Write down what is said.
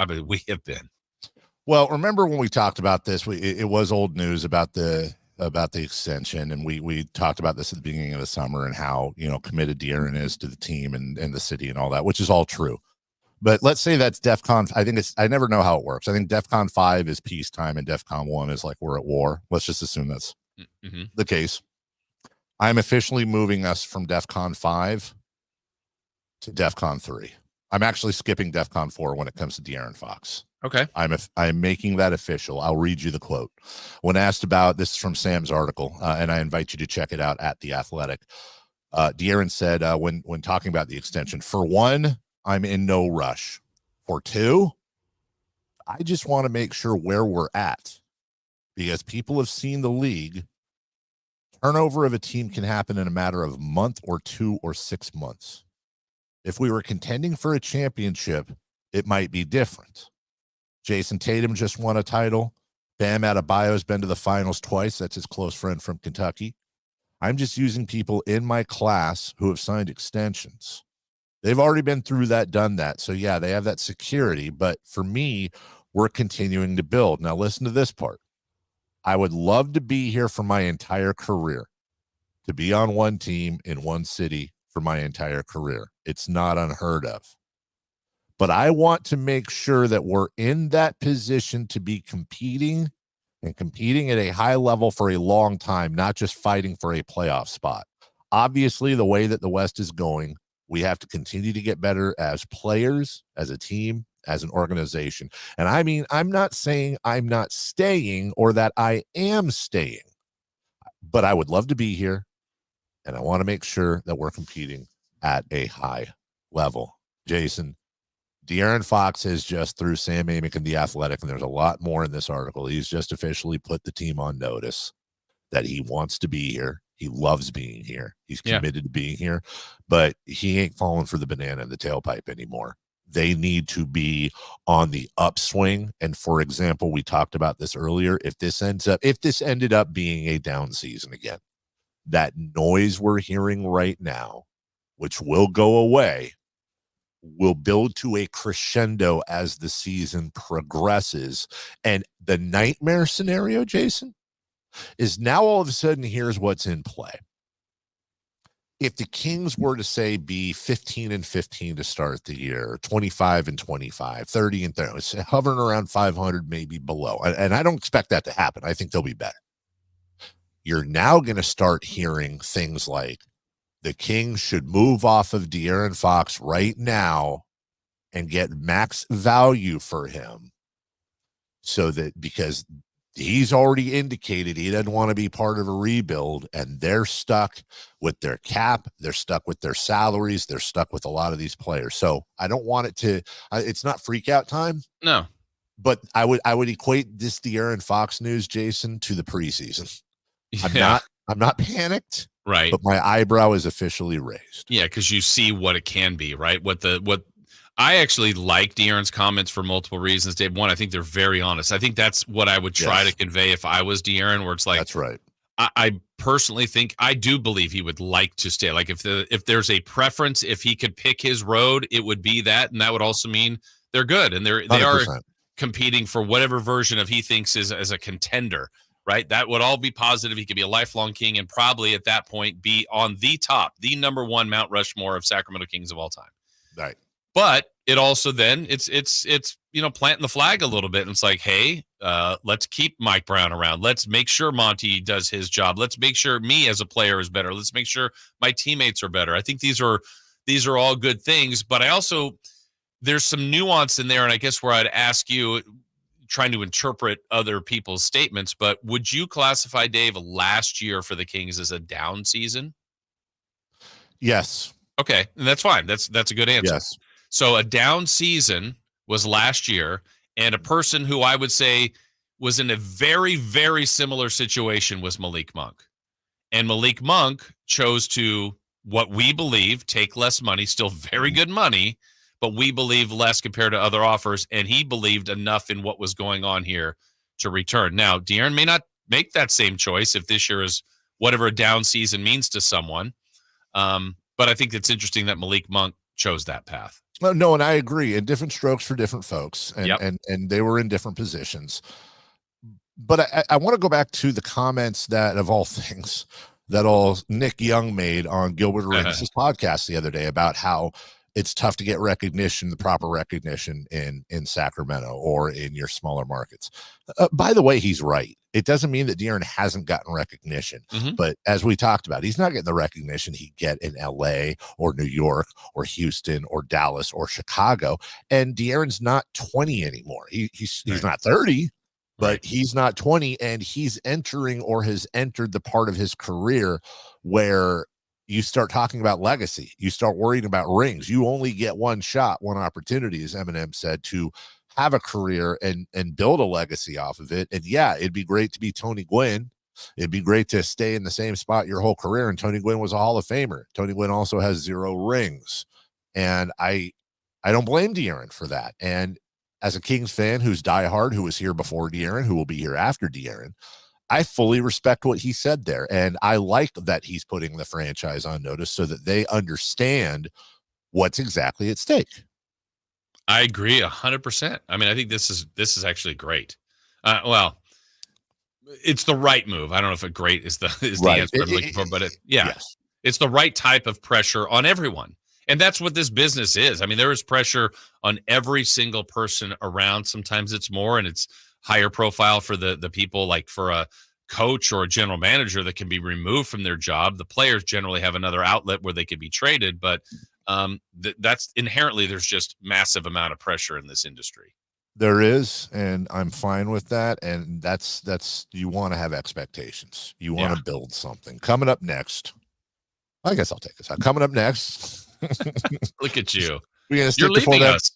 I mean, we have been. Well, remember when we talked about this? It was old news about the extension, and we talked about this at the beginning of the summer and how committed De'Aaron is to the team and the city and all that, which is all true. But let's say that's DEFCON. I never know how it works. I think DEFCON 5 is peacetime and DEFCON 1 is like we're at war. Let's just assume that's the case. I'm officially moving us from DEFCON 5 to DEFCON 3. I'm actually skipping DEFCON 4 when it comes to De'Aaron Fox. Okay. I'm making that official. I'll read you the quote. When asked about this is from Sam's article, and I invite you to check it out at The Athletic. De'Aaron said when talking about the extension, for one, I'm in no rush. For two, I just want to make sure where we're at, because people have seen the league. Turnover of a team can happen in a matter of a month or 2 or 6 months. If we were contending for a championship, it might be different. Jason Tatum just won a title. Bam Adebayo's been to the finals twice. That's his close friend from Kentucky. I'm just using people in my class who have signed extensions. They've already been through that, done that. So, yeah, they have that security. But for me, we're continuing to build. Now, listen to this part. I would love to be here for my entire career, to be on one team in one city for my entire career. It's not unheard of. But I want to make sure that we're in that position to be competing and competing at a high level for a long time, not just fighting for a playoff spot. Obviously, the way that the West is going, we have to continue to get better as players, as a team, as an organization. And I mean, I'm not saying I'm not staying or that I am staying, but I would love to be here. And I want to make sure that we're competing at a high level. Jason, De'Aaron Fox has just, through Sam Amick and The Athletic, and there's a lot more in this article, he's just officially put the team on notice that he wants to be here. He loves being here. He's committed to being here, but he ain't falling for the banana in the tailpipe anymore. They need to be on the upswing. And for example, we talked about this earlier. If this ended up being a down season again, that noise we're hearing right now, which will go away, will build to a crescendo as the season progresses. And the nightmare scenario, Jason, is now all of a sudden, here's what's in play. If the Kings were to say be 15-15 to start the year, 25-25, 30-30, hovering around 500, maybe below. And I don't expect that to happen. I think they'll be better. You're now going to start hearing things like the Kings should move off of De'Aaron Fox right now and get max value for him. So that, because he's already indicated he doesn't want to be part of a rebuild, and they're stuck with their cap. They're stuck with their salaries. They're stuck with a lot of these players. So I don't want it to, it's not freak out time. No, but I would equate this De'Aaron Fox news, Jason, to the preseason. I'm not panicked. Right. But my eyebrow is officially raised. Yeah. Cause you see what it can be, right? What I actually like De'Aaron's comments for multiple reasons, Dave. One, I think they're very honest. I think that's what I would try to convey if I was De'Aaron, where it's like, that's right. I personally think, I do believe he would like to stay. Like if there's a preference, if he could pick his road, it would be that. And that would also mean they're good. And they are competing for whatever version of he thinks is as a contender, right? That would all be positive. He could be a lifelong King and probably at that point be on the top, the number one Mount Rushmore of Sacramento Kings of all time. Right. But it also then it's planting the flag a little bit. And it's like, hey, let's keep Mike Brown around. Let's make sure Monty does his job. Let's make sure me as a player is better. Let's make sure my teammates are better. I think these are all good things. But I also, there's some nuance in there. And I guess where I'd ask you, trying to interpret other people's statements, but would you classify, Dave, last year for the Kings as a down season? Yes. Okay. And that's fine. That's a good answer. Yes. So a down season was last year, and a person who I would say was in a very, very similar situation was Malik Monk. And Malik Monk chose to, what we believe, take less money, still very good money, but we believe less compared to other offers, and he believed enough in what was going on here to return. Now, De'Aaron may not make that same choice if this year is whatever a down season means to someone, but I think it's interesting that Malik Monk chose that path. No, and I agree. And different strokes for different folks, and Yep. and they were in different positions. But I want to go back to the comments that, of all things, that all Nick Young made on Gilbert Arenas' podcast the other day about how it's tough to get recognition, the proper recognition in Sacramento or in your smaller markets. By the way, he's right. It doesn't mean that De'Aaron hasn't gotten recognition, but as we talked about, he's not getting the recognition he'd get in LA or New York or Houston or Dallas or Chicago. And De'Aaron's not 20 anymore. He's not 30, but he's not 20, and he's entering or has entered the part of his career where you start talking about legacy. You start worrying about rings. You only get one shot, one opportunity, as Eminem said, to have a career and build a legacy off of it. And yeah, it'd be great to be Tony Gwynn. It'd be great to stay in the same spot your whole career. And Tony Gwynn was a Hall of Famer. Tony Gwynn also has 0 rings. And I don't blame De'Aaron for that. And as a Kings fan who's diehard, who was here before De'Aaron, who will be here after De'Aaron, I fully respect what he said there. And I like that he's putting the franchise on notice so that they understand what's exactly at stake. I agree 100%. I mean, I think this is actually great. Well, it's the right move. I don't know if great is the answer I'm looking for, but yes. It's the right type of pressure on everyone. And that's what this business is. I mean, there is pressure on every single person around. Sometimes it's more, and it's higher profile for the people, like for a coach or a general manager that can be removed from their job. The players generally have another outlet where they could be traded, but that's inherently, there's just massive amount of pressure in this industry. There is, and I'm fine with that. And that's you want to have expectations. You want to build something. Coming up next, I guess I'll take this out. Coming up next. Look at you. We're gonna You're leaving us.